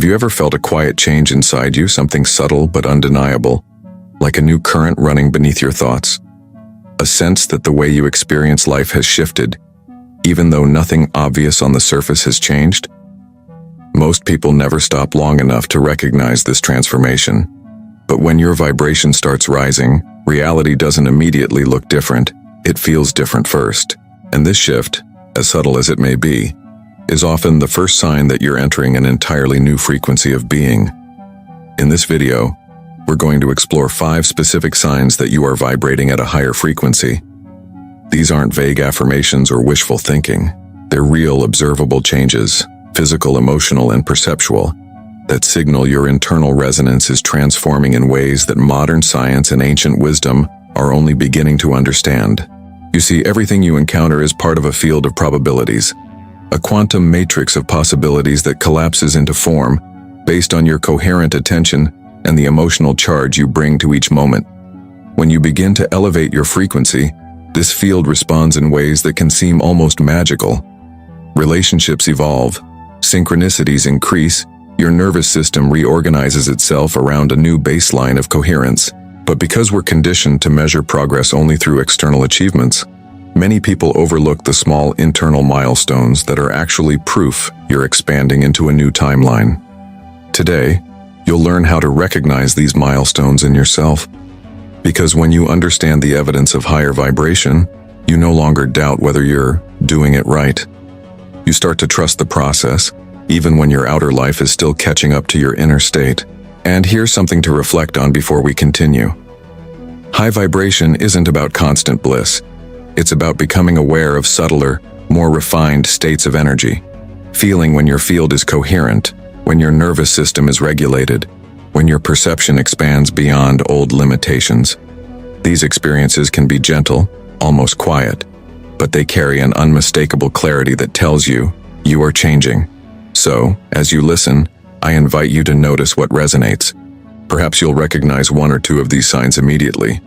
Have you ever felt a quiet change inside you, something subtle but undeniable, like a new current running beneath your thoughts? A sense that the way you experience life has shifted, even though nothing obvious on the surface has changed? Most people never stop long enough to recognize this transformation. But when your vibration starts rising, reality doesn't immediately look different. It feels different first. And this shift, as subtle as it may be, is often the first sign that you're entering an entirely new frequency of being. In this video, we're going to explore 5 specific signs that you are vibrating at a higher frequency. These aren't vague affirmations or wishful thinking. They're real, observable changes, physical, emotional, and perceptual, that signal your internal resonance is transforming in ways that modern science and ancient wisdom are only beginning to understand. You see, everything you encounter is part of a field of probabilities, a quantum matrix of possibilities that collapses into form based on your coherent attention and the emotional charge you bring to each moment. When you begin to elevate your frequency, this field responds in ways that can seem almost magical. Relationships evolve, synchronicities increase, your nervous system reorganizes itself around a new baseline of coherence. But because we're conditioned to measure progress only through external achievements, many people overlook the small internal milestones that are actually proof you're expanding into a new timeline. Today, you'll learn how to recognize these milestones in yourself. Because when you understand the evidence of higher vibration, you no longer doubt whether you're doing it right. You start to trust the process, even when your outer life is still catching up to your inner state. And here's something to reflect on before we continue. High vibration isn't about constant bliss. It's about becoming aware of subtler, more refined states of energy. Feeling when your field is coherent, when your nervous system is regulated, when your perception expands beyond old limitations. These experiences can be gentle, almost quiet, but they carry an unmistakable clarity that tells you are changing. So, as you listen, I invite you to notice what resonates. Perhaps you'll recognize 1 or 2 of these signs immediately.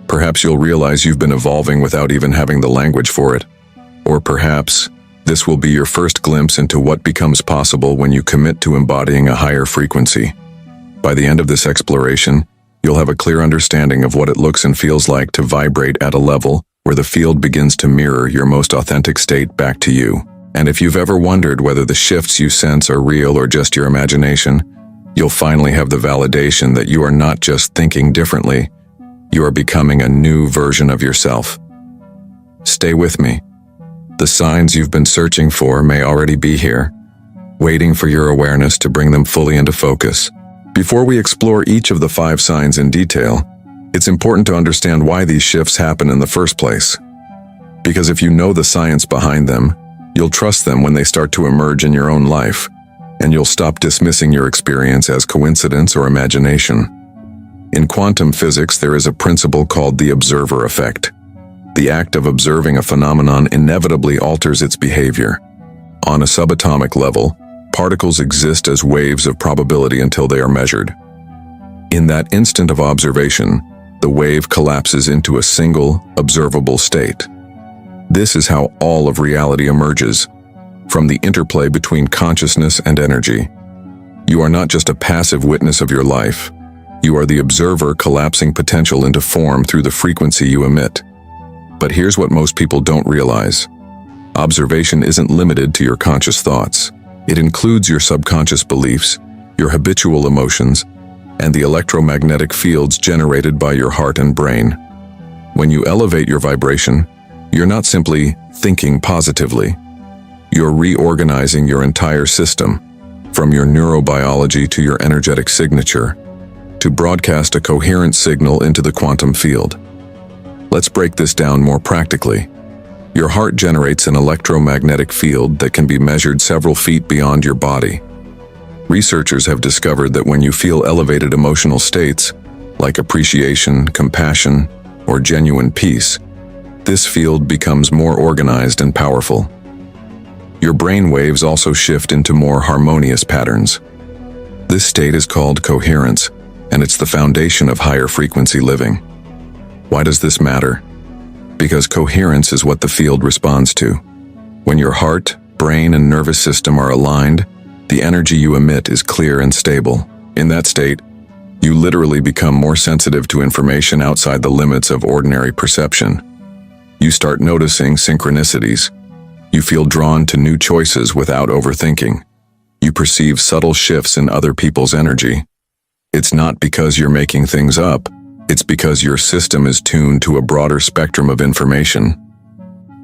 Perhaps you'll realize you've been evolving without even having the language for it. Or perhaps this will be your first glimpse into what becomes possible when you commit to embodying a higher frequency. By the end of this exploration, you'll have a clear understanding of what it looks and feels like to vibrate at a level where the field begins to mirror your most authentic state back to you. And if you've ever wondered whether the shifts you sense are real or just your imagination, you'll finally have the validation that you are not just thinking differently, you are becoming a new version of yourself. Stay with me. The signs you've been searching for may already be here, waiting for your awareness to bring them fully into focus. Before we explore each of the 5 signs in detail, it's important to understand why these shifts happen in the first place. Because if you know the science behind them, you'll trust them when they start to emerge in your own life, and you'll stop dismissing your experience as coincidence or imagination. In quantum physics, there is a principle called the observer effect. The act of observing a phenomenon inevitably alters its behavior. On a subatomic level, particles exist as waves of probability until they are measured. In that instant of observation, the wave collapses into a single, observable state. This is how all of reality emerges, from the interplay between consciousness and energy. You are not just a passive witness of your life. You are the observer collapsing potential into form through the frequency you emit. But here's what most people don't realize. Observation isn't limited to your conscious thoughts. It includes your subconscious beliefs, your habitual emotions, and the electromagnetic fields generated by your heart and brain. When you elevate your vibration, you're not simply thinking positively. You're reorganizing your entire system, from your neurobiology to your energetic signature, to broadcast a coherent signal into the quantum field. Let's break this down more practically. Your heart generates an electromagnetic field that can be measured several feet beyond your body. Researchers have discovered that when you feel elevated emotional states, like appreciation, compassion, or genuine peace, this field becomes more organized and powerful. Your brain waves also shift into more harmonious patterns. This state is called coherence, and it's the foundation of higher frequency living. Why does this matter? Because coherence is what the field responds to. When your heart, brain, and nervous system are aligned, The energy you emit is clear and stable. In that state, you literally become more sensitive to information outside the limits of ordinary perception. You start noticing synchronicities. You feel drawn to new choices without overthinking. You perceive subtle shifts in other people's energy. It's not because you're making things up, it's because your system is tuned to a broader spectrum of information.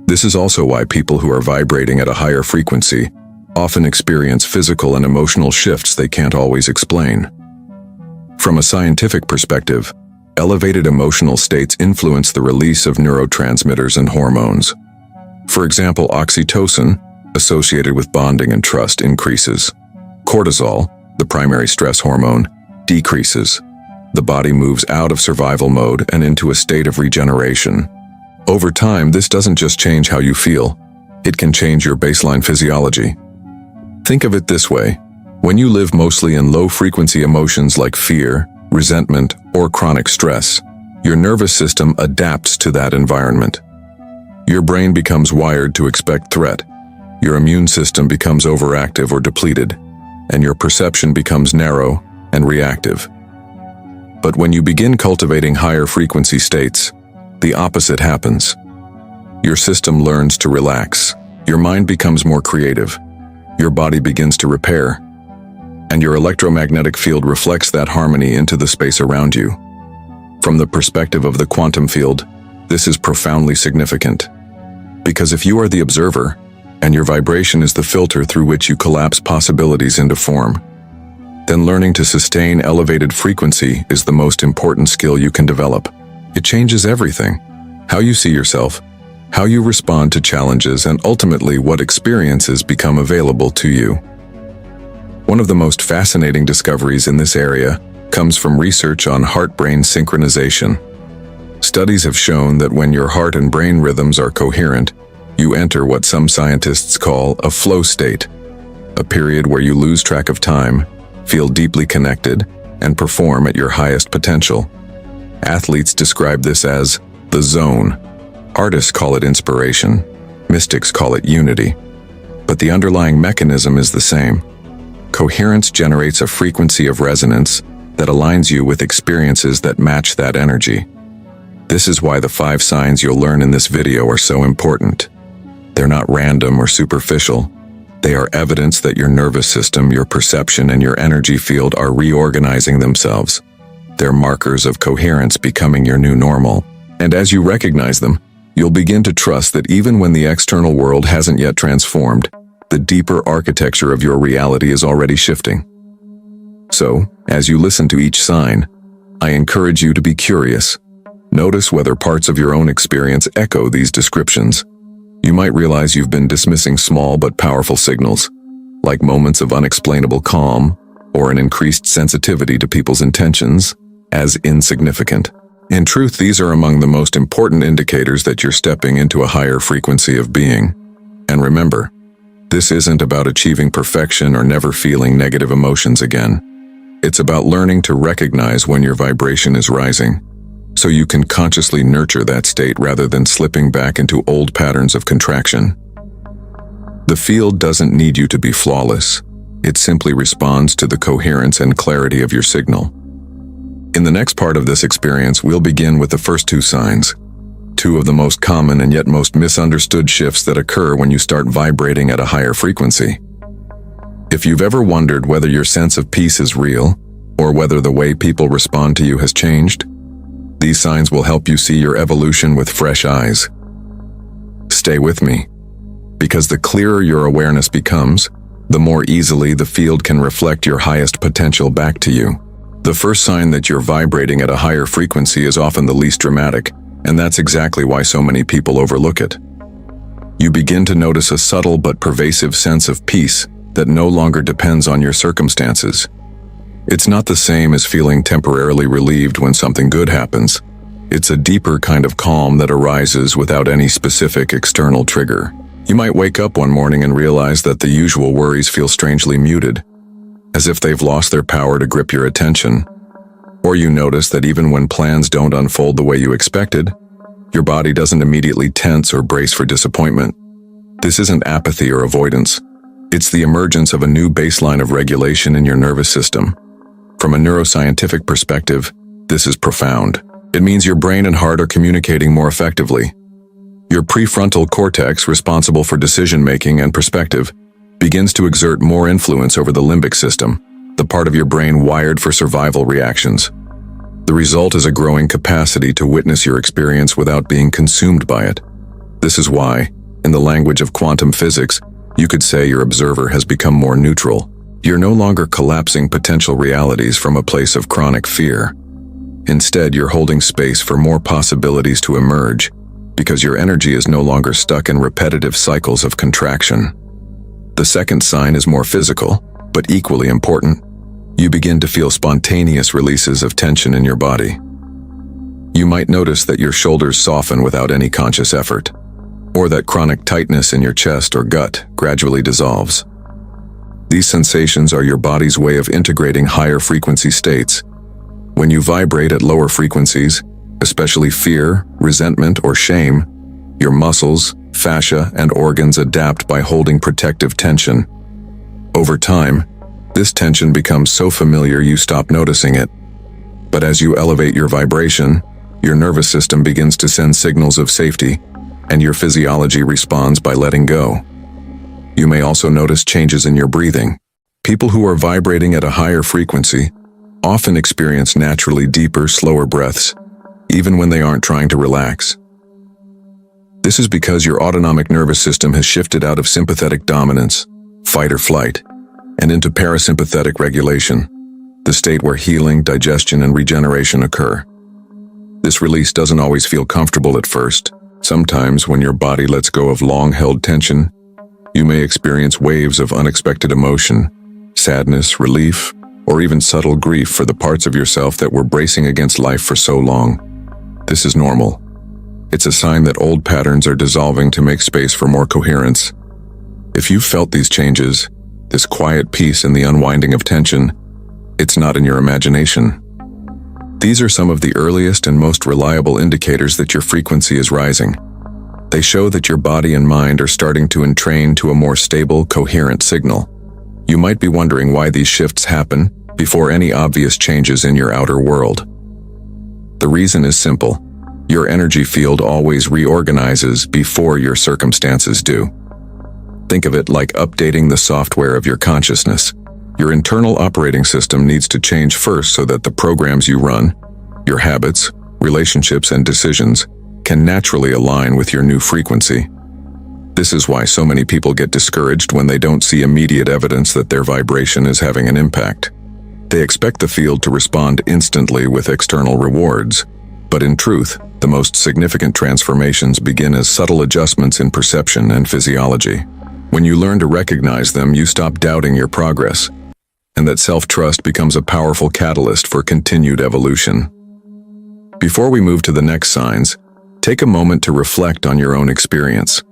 This is also why people who are vibrating at a higher frequency often experience physical and emotional shifts they can't always explain. From a scientific perspective, elevated emotional states influence the release of neurotransmitters and hormones. For example, oxytocin, associated with bonding and trust, increases. Cortisol, the primary stress hormone, decreases. The body moves out of survival mode and into a state of regeneration. Over time, this doesn't just change how you feel, it can change your baseline physiology. Think of it this way. When you live mostly in low-frequency emotions like fear, resentment, or chronic stress, your nervous system adapts to that environment. Your brain becomes wired to expect threat, your immune system becomes overactive or depleted, and your perception becomes narrow and reactive. But when you begin cultivating higher frequency states, the opposite happens. Your system learns to relax, your mind becomes more creative, your body begins to repair, and your electromagnetic field reflects that harmony into the space around you. From the perspective of the quantum field, this is profoundly significant. Because if you are the observer, and your vibration is the filter through which you collapse possibilities into form, then learning to sustain elevated frequency is the most important skill you can develop. It changes everything: how you see yourself, how you respond to challenges, and ultimately what experiences become available to you. One of the most fascinating discoveries in this area comes from research on heart-brain synchronization. Studies have shown that when your heart and brain rhythms are coherent, you enter what some scientists call a flow state, a period where you lose track of time, feel deeply connected, and perform at your highest potential. Athletes describe this as the zone. Artists call it inspiration. Mystics call it unity. But the underlying mechanism is the same. Coherence generates a frequency of resonance that aligns you with experiences that match that energy. This is why the 5 signs you'll learn in this video are so important. They're not random or superficial. They are evidence that your nervous system, your perception, and your energy field are reorganizing themselves. They're markers of coherence becoming your new normal. And as you recognize them, you'll begin to trust that even when the external world hasn't yet transformed, the deeper architecture of your reality is already shifting. So, as you listen to each sign, I encourage you to be curious. Notice whether parts of your own experience echo these descriptions. You might realize you've been dismissing small but powerful signals, like moments of unexplainable calm or an increased sensitivity to people's intentions, as insignificant. In truth, these are among the most important indicators that you're stepping into a higher frequency of being. And remember, this isn't about achieving perfection or never feeling negative emotions again. It's about learning to recognize when your vibration is rising, so you can consciously nurture that state rather than slipping back into old patterns of contraction. The field doesn't need you to be flawless. It simply responds to the coherence and clarity of your signal. In the next part of this experience, we'll begin with the first 2 signs, 2 of the most common and yet most misunderstood shifts that occur when you start vibrating at a higher frequency. If you've ever wondered whether your sense of peace is real, or whether the way people respond to you has changed, these signs will help you see your evolution with fresh eyes. Stay with me, because the clearer your awareness becomes, the more easily the field can reflect your highest potential back to you. The first sign that you're vibrating at a higher frequency is often the least dramatic, and that's exactly why so many people overlook it. You begin to notice a subtle but pervasive sense of peace that no longer depends on your circumstances. It's not the same as feeling temporarily relieved when something good happens. It's a deeper kind of calm that arises without any specific external trigger. You might wake up one morning and realize that the usual worries feel strangely muted, as if they've lost their power to grip your attention. Or you notice that even when plans don't unfold the way you expected, your body doesn't immediately tense or brace for disappointment. This isn't apathy or avoidance. It's the emergence of a new baseline of regulation in your nervous system. From a neuroscientific perspective, this is profound. It means your brain and heart are communicating more effectively. Your prefrontal cortex, responsible for decision-making and perspective, begins to exert more influence over the limbic system, the part of your brain wired for survival reactions. The result is a growing capacity to witness your experience without being consumed by it. This is why, in the language of quantum physics, you could say your observer has become more neutral. You're no longer collapsing potential realities from a place of chronic fear. Instead, you're holding space for more possibilities to emerge, because your energy is no longer stuck in repetitive cycles of contraction. The second sign is more physical, but equally important. You begin to feel spontaneous releases of tension in your body. You might notice that your shoulders soften without any conscious effort, or that chronic tightness in your chest or gut gradually dissolves. These sensations are your body's way of integrating higher frequency states. When you vibrate at lower frequencies, especially fear, resentment, or shame, your muscles, fascia, and organs adapt by holding protective tension. Over time, this tension becomes so familiar you stop noticing it. But as you elevate your vibration, your nervous system begins to send signals of safety, and your physiology responds by letting go. You may also notice changes in your breathing. People who are vibrating at a higher frequency often experience naturally deeper, slower breaths, even when they aren't trying to relax. This is because your autonomic nervous system has shifted out of sympathetic dominance, fight or flight, and into parasympathetic regulation, the state where healing, digestion, and regeneration occur. This release doesn't always feel comfortable at first. Sometimes, when your body lets go of long-held tension, you may experience waves of unexpected emotion, sadness, relief, or even subtle grief for the parts of yourself that were bracing against life for so long. This is normal. It's a sign that old patterns are dissolving to make space for more coherence. If you've felt these changes, this quiet peace in the unwinding of tension, it's not in your imagination. These are some of the earliest and most reliable indicators that your frequency is rising. They show that your body and mind are starting to entrain to a more stable, coherent signal. You might be wondering why these shifts happen before any obvious changes in your outer world. The reason is simple. Your energy field always reorganizes before your circumstances do. Think of it like updating the software of your consciousness. Your internal operating system needs to change first so that the programs you run, your habits, relationships, and decisions can naturally align with your new frequency. This is why so many people get discouraged when they don't see immediate evidence that their vibration is having an impact. They expect the field to respond instantly with external rewards, but in truth, the most significant transformations begin as subtle adjustments in perception and physiology. When you learn to recognize them, you stop doubting your progress, and that self-trust becomes a powerful catalyst for continued evolution. Before we move to the next signs, take a moment to reflect on your own experience.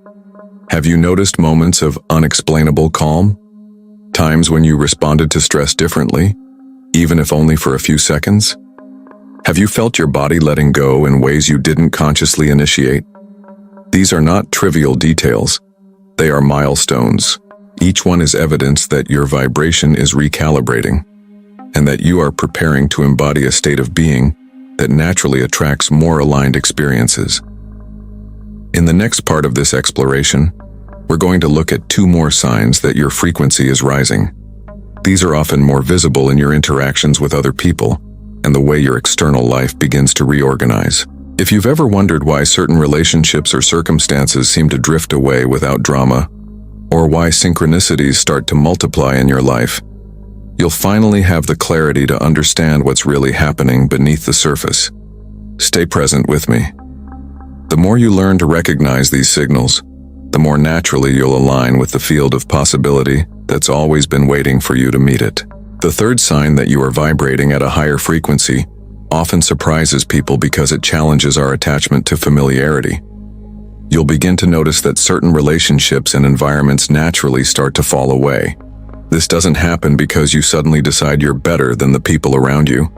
Have you noticed moments of unexplainable calm? Times when you responded to stress differently, even if only for a few seconds? Have you felt your body letting go in ways you didn't consciously initiate? These are not trivial details. They are milestones. Each one is evidence that your vibration is recalibrating, and that you are preparing to embody a state of being that naturally attracts more aligned experiences. In the next part of this exploration, we're going to look at 2 more signs that your frequency is rising. These are often more visible in your interactions with other people and the way your external life begins to reorganize. If you've ever wondered why certain relationships or circumstances seem to drift away without drama, or why synchronicities start to multiply in your life, you'll finally have the clarity to understand what's really happening beneath the surface. Stay present with me. The more you learn to recognize these signals, the more naturally you'll align with the field of possibility that's always been waiting for you to meet it. The third sign that you are vibrating at a higher frequency often surprises people because it challenges our attachment to familiarity. You'll begin to notice that certain relationships and environments naturally start to fall away. This doesn't happen because you suddenly decide you're better than the people around you.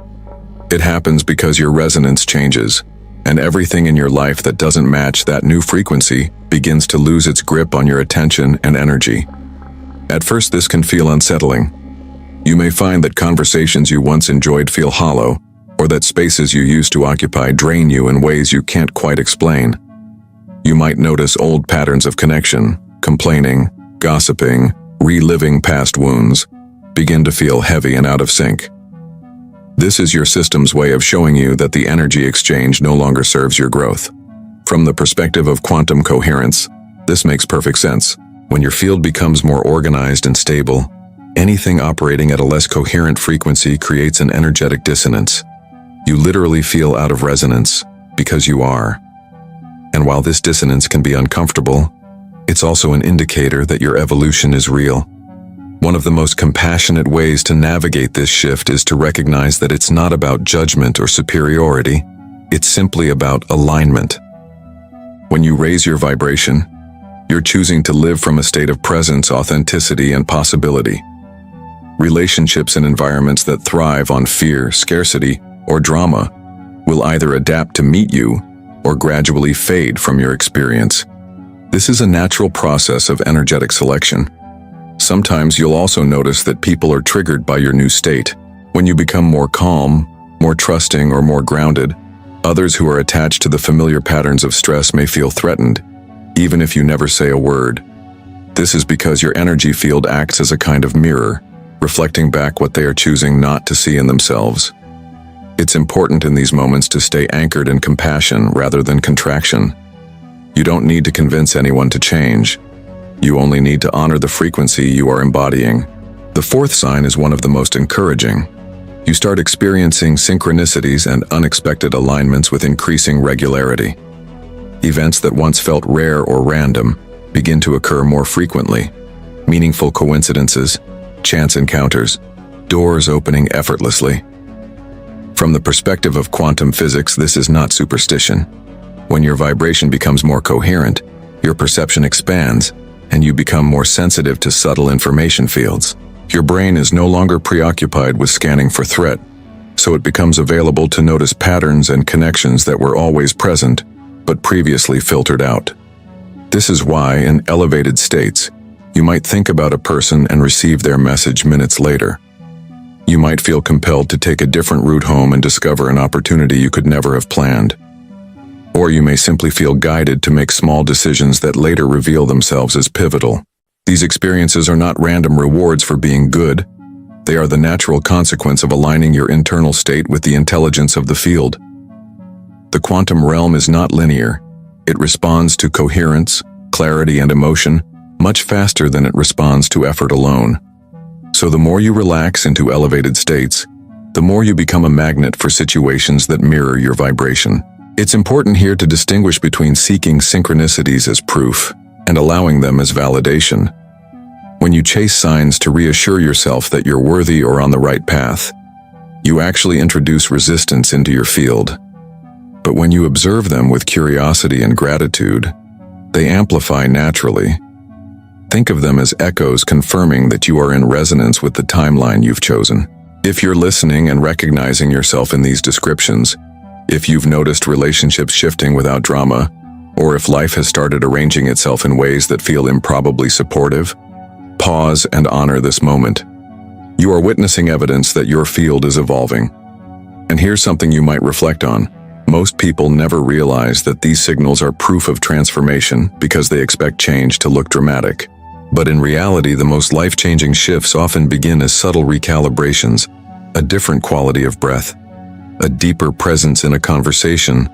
It happens because your resonance changes, and everything in your life that doesn't match that new frequency begins to lose its grip on your attention and energy. At first, this can feel unsettling. You may find that conversations you once enjoyed feel hollow, or that spaces you used to occupy drain you in ways you can't quite explain. You might notice old patterns of connection, complaining, gossiping, reliving past wounds, begin to feel heavy and out of sync. This is your system's way of showing you that the energy exchange no longer serves your growth. From the perspective of quantum coherence, this makes perfect sense. When your field becomes more organized and stable, anything operating at a less coherent frequency creates an energetic dissonance. You literally feel out of resonance because you are. And while this dissonance can be uncomfortable, it's also an indicator that your evolution is real. One of the most compassionate ways to navigate this shift is to recognize that it's not about judgment or superiority, it's simply about alignment. When you raise your vibration, you're choosing to live from a state of presence, authenticity, and possibility. Relationships and environments that thrive on fear, scarcity, or drama will either adapt to meet you or gradually fade from your experience. This is a natural process of energetic selection. Sometimes you'll also notice that people are triggered by your new state. When you become more calm, more trusting, or more grounded, others who are attached to the familiar patterns of stress may feel threatened, even if you never say a word. This is because your energy field acts as a kind of mirror, reflecting back what they are choosing not to see in themselves. It's important in these moments to stay anchored in compassion rather than contraction. You don't need to convince anyone to change. You only need to honor the frequency you are embodying. The fourth sign is one of the most encouraging. You start experiencing synchronicities and unexpected alignments with increasing regularity. Events that once felt rare or random begin to occur more frequently. Meaningful coincidences, chance encounters, doors opening effortlessly. From the perspective of quantum physics, this is not superstition. When your vibration becomes more coherent, your perception expands, and you become more sensitive to subtle information fields. Your brain is no longer preoccupied with scanning for threat, so it becomes available to notice patterns and connections that were always present, but previously filtered out. This is why, in elevated states, you might think about a person and receive their message minutes later. You might feel compelled to take a different route home and discover an opportunity you could never have planned. Or you may simply feel guided to make small decisions that later reveal themselves as pivotal. These experiences are not random rewards for being good. They are the natural consequence of aligning your internal state with the intelligence of the field. The quantum realm is not linear. It responds to coherence, clarity, and emotion much faster than it responds to effort alone. So the more you relax into elevated states, the more you become a magnet for situations that mirror your vibration. It's important here to distinguish between seeking synchronicities as proof and allowing them as validation. When you chase signs to reassure yourself that you're worthy or on the right path, you actually introduce resistance into your field. But when you observe them with curiosity and gratitude, they amplify naturally. Think of them as echoes confirming that you are in resonance with the timeline you've chosen. If you're listening and recognizing yourself in these descriptions, if you've noticed relationships shifting without drama, or if life has started arranging itself in ways that feel improbably supportive, pause and honor this moment. You are witnessing evidence that your field is evolving. And here's something you might reflect on. Most people never realize that these signals are proof of transformation because they expect change to look dramatic. But in reality, the most life-changing shifts often begin as subtle recalibrations, a different quality of breath, a deeper presence in a conversation,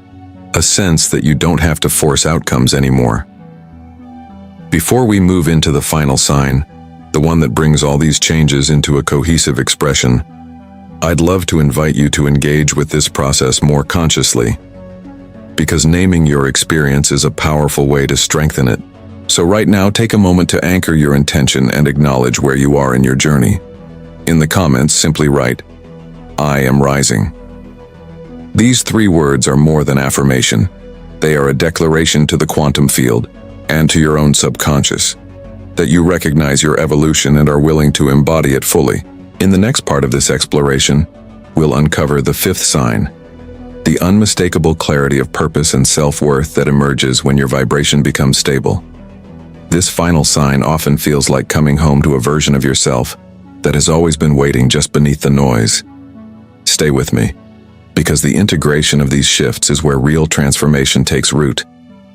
a sense that you don't have to force outcomes anymore. Before we move into the final sign, the one that brings all these changes into a cohesive expression, I'd love to invite you to engage with this process more consciously, because naming your experience is a powerful way to strengthen it. So right now, take a moment to anchor your intention and acknowledge where you are in your journey. In the comments, simply write, "I am rising." These 3 words are more than affirmation. They are a declaration to the quantum field and to your own subconscious that you recognize your evolution and are willing to embody it fully. In the next part of this exploration, we'll uncover the 5th sign, the unmistakable clarity of purpose and self-worth that emerges when your vibration becomes stable. This final sign often feels like coming home to a version of yourself that has always been waiting just beneath the noise. Stay with me, because the integration of these shifts is where real transformation takes root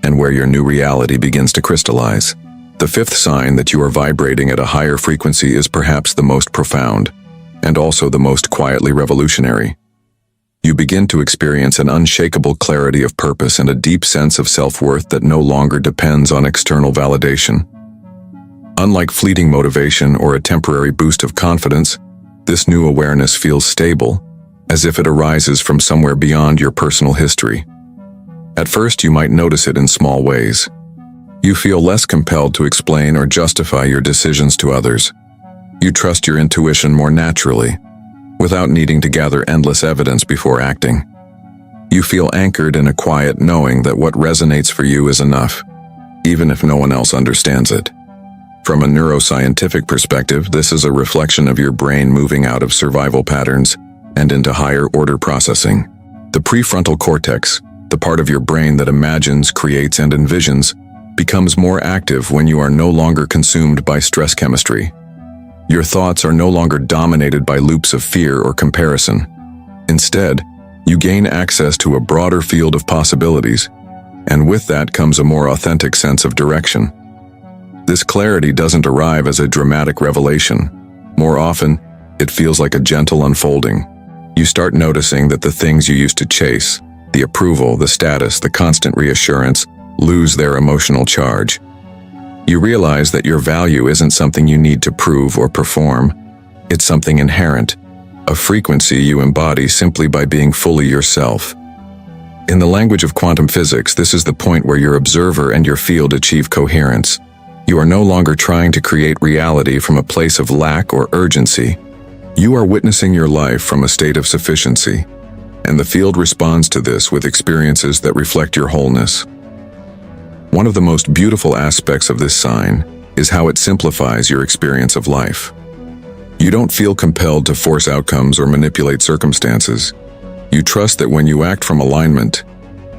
and where your new reality begins to crystallize. The fifth sign that you are vibrating at a higher frequency is perhaps the most profound, and also the most quietly revolutionary. You begin to experience an unshakable clarity of purpose and a deep sense of self-worth that no longer depends on external validation. Unlike fleeting motivation or a temporary boost of confidence, this new awareness feels stable, as if it arises from somewhere beyond your personal history. At first, you might notice it in small ways. You feel less compelled to explain or justify your decisions to others. You trust your intuition more naturally, without needing to gather endless evidence before acting. You feel anchored in a quiet knowing that what resonates for you is enough, even if no one else understands it. From a neuroscientific perspective, this is a reflection of your brain moving out of survival patterns and into higher order processing. The prefrontal cortex, the part of your brain that imagines, creates, and envisions, becomes more active when you are no longer consumed by stress chemistry. Your thoughts are no longer dominated by loops of fear or comparison. Instead, you gain access to a broader field of possibilities, and with that comes a more authentic sense of direction. This clarity doesn't arrive as a dramatic revelation. More often, it feels like a gentle unfolding. You start noticing that the things you used to chase, the approval, the status, the constant reassurance, lose their emotional charge. You realize that your value isn't something you need to prove or perform. It's something inherent, a frequency you embody simply by being fully yourself. In the language of quantum physics, this is the point where your observer and your field achieve coherence. You are no longer trying to create reality from a place of lack or urgency. You are witnessing your life from a state of sufficiency, and the field responds to this with experiences that reflect your wholeness. One of the most beautiful aspects of this sign is how it simplifies your experience of life. You don't feel compelled to force outcomes or manipulate circumstances. You trust that when you act from alignment,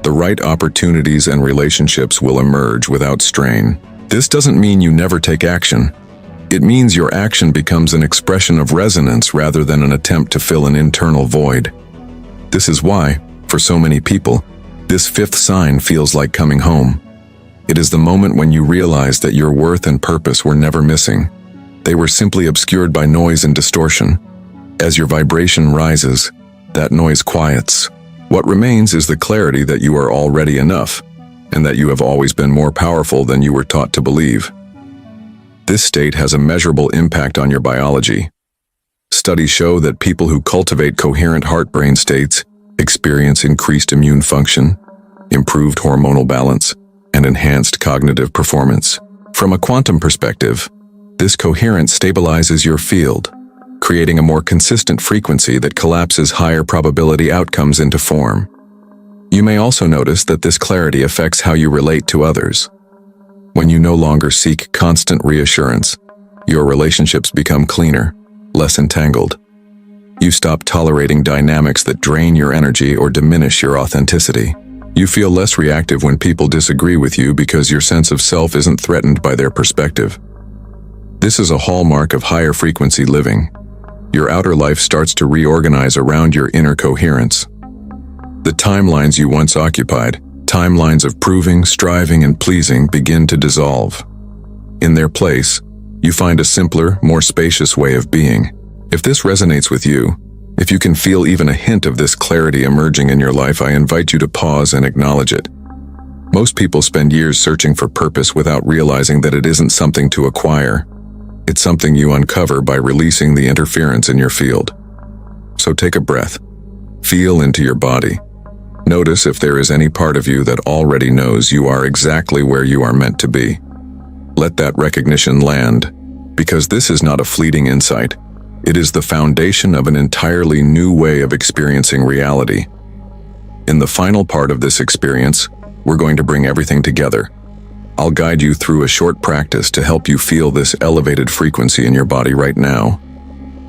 the right opportunities and relationships will emerge without strain. This doesn't mean you never take action. It means your action becomes an expression of resonance rather than an attempt to fill an internal void. This is why, for so many people, this fifth sign feels like coming home. It is the moment when you realize that your worth and purpose were never missing. They were simply obscured by noise and distortion. As your vibration rises, that noise quiets. What remains is the clarity that you are already enough, and that you have always been more powerful than you were taught to believe. This state has a measurable impact on your biology. Studies show that people who cultivate coherent heart-brain states experience increased immune function, improved hormonal balance, and enhanced cognitive performance. From a quantum perspective, this coherence stabilizes your field, creating a more consistent frequency that collapses higher probability outcomes into form. You may also notice that this clarity affects how you relate to others. When you no longer seek constant reassurance, your relationships become cleaner, less entangled. You stop tolerating dynamics that drain your energy or diminish your authenticity. You feel less reactive when people disagree with you because your sense of self isn't threatened by their perspective. This is a hallmark of higher frequency living. Your outer life starts to reorganize around your inner coherence. The timelines you once occupied, timelines of proving, striving, and pleasing, begin to dissolve. In their place, you find a simpler, more spacious way of being. If this resonates with you, if you can feel even a hint of this clarity emerging in your life, I invite you to pause and acknowledge it. Most people spend years searching for purpose without realizing that it isn't something to acquire. It's something you uncover by releasing the interference in your field. So take a breath. Feel into your body. Notice if there is any part of you that already knows you are exactly where you are meant to be. Let that recognition land, because this is not a fleeting insight. It is the foundation of an entirely new way of experiencing reality. In the final part of this experience, we're going to bring everything together. I'll guide you through a short practice to help you feel this elevated frequency in your body right now,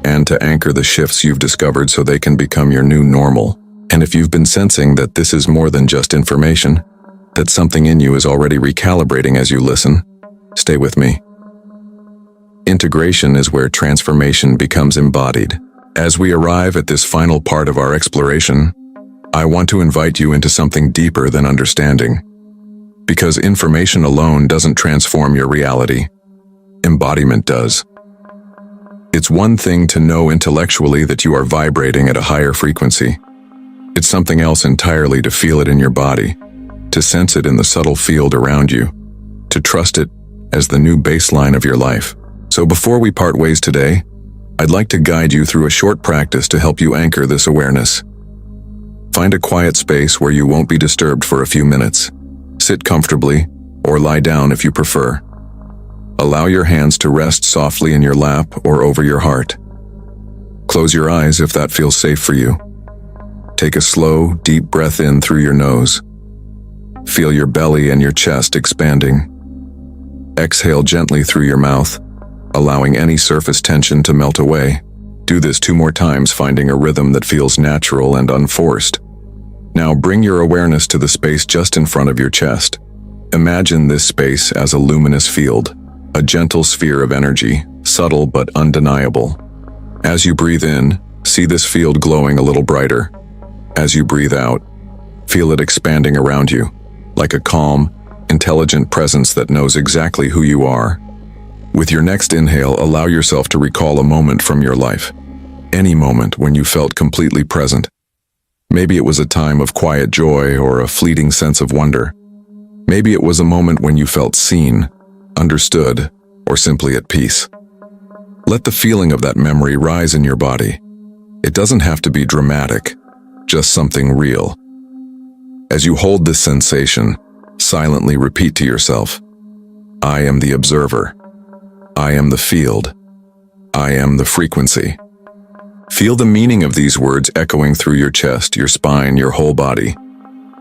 and to anchor the shifts you've discovered so they can become your new normal. And if you've been sensing that this is more than just information, that something in you is already recalibrating as you listen, Stay with me. Integration is where transformation becomes embodied. As we arrive at this final part of our exploration, I want to invite you into something deeper than understanding. Because information alone doesn't transform your reality. Embodiment does. It's one thing to know intellectually that you are vibrating at a higher frequency. It's something else entirely to feel it in your body, to sense it in the subtle field around you, to trust it as the new baseline of your life. So before we part ways today, I'd like to guide you through a short practice to help you anchor this awareness. Find a quiet space where you won't be disturbed for a few minutes. Sit comfortably, or lie down if you prefer. Allow your hands to rest softly in your lap or over your heart. Close your eyes if that feels safe for you. Take a slow, deep breath in through your nose. Feel your belly and your chest expanding. Exhale gently through your mouth, allowing any surface tension to melt away. Do this 2 more times, finding a rhythm that feels natural and unforced. Now bring your awareness to the space just in front of your chest. Imagine this space as a luminous field, a gentle sphere of energy, subtle but undeniable. As you breathe in, see this field glowing a little brighter. As you breathe out, feel it expanding around you, like a calm, intelligent presence that knows exactly who you are. With your next inhale, allow yourself to recall a moment from your life. Any moment when you felt completely present. Maybe it was a time of quiet joy or a fleeting sense of wonder. Maybe it was a moment when you felt seen, understood, or simply at peace. Let the feeling of that memory rise in your body. It doesn't have to be dramatic, just something real. As you hold this sensation, silently repeat to yourself, I am the observer. I am the field. I am the frequency. Feel the meaning of these words echoing through your chest, your spine, your whole body.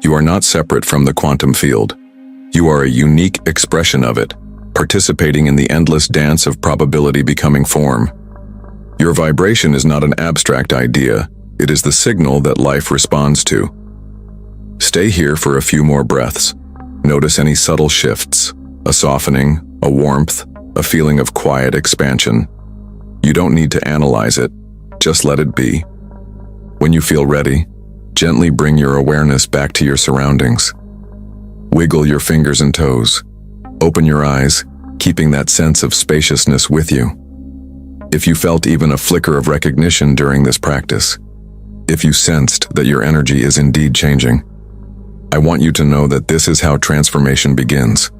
You are not separate from the quantum field. You are a unique expression of it, participating in the endless dance of probability becoming form. Your vibration is not an abstract idea, it is the signal that life responds to. Stay here for a few more breaths. Notice any subtle shifts, a softening, a warmth, a feeling of quiet expansion. You don't need to analyze it, just let it be. When you feel ready, gently bring your awareness back to your surroundings. Wiggle your fingers and toes. Open your eyes, keeping that sense of spaciousness with you. If you felt even a flicker of recognition during this practice, if you sensed that your energy is indeed changing, I want you to know that this is how transformation begins.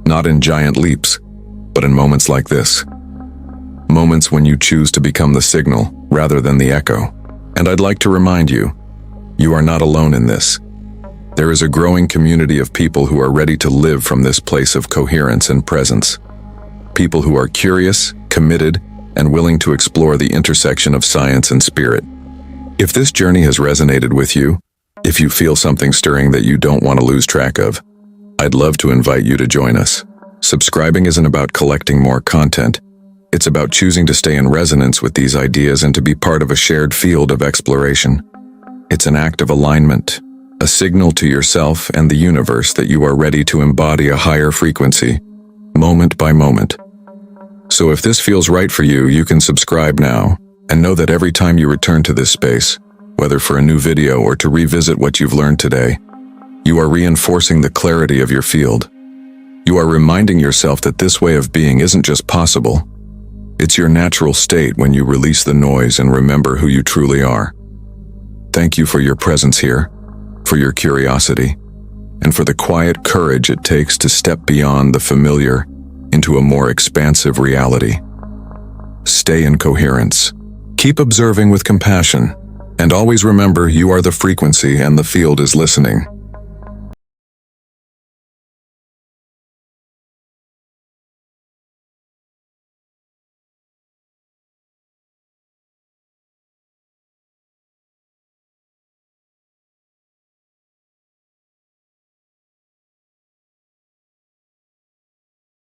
Not in giant leaps, but in moments like this. Moments when you choose to become the signal rather than the echo. And I'd like to remind you, you are not alone in this. There is a growing community of people who are ready to live from this place of coherence and presence. People who are curious, committed, and willing to explore the intersection of science and spirit. If this journey has resonated with you, if you feel something stirring that you don't want to lose track of, I'd love to invite you to join us. Subscribing isn't about collecting more content. It's about choosing to stay in resonance with these ideas and to be part of a shared field of exploration. It's an act of alignment, a signal to yourself and the universe that you are ready to embody a higher frequency, moment by moment. So if this feels right for you, you can subscribe now, and know that every time you return to this space, whether for a new video or to revisit what you've learned today, you are reinforcing the clarity of your field. You are reminding yourself that this way of being isn't just possible. It's your natural state when you release the noise and remember who you truly are. Thank you for your presence here, for your curiosity, and for the quiet courage it takes to step beyond the familiar into a more expansive reality. Stay in coherence. Keep observing with compassion, and always remember you are the frequency and the field is listening.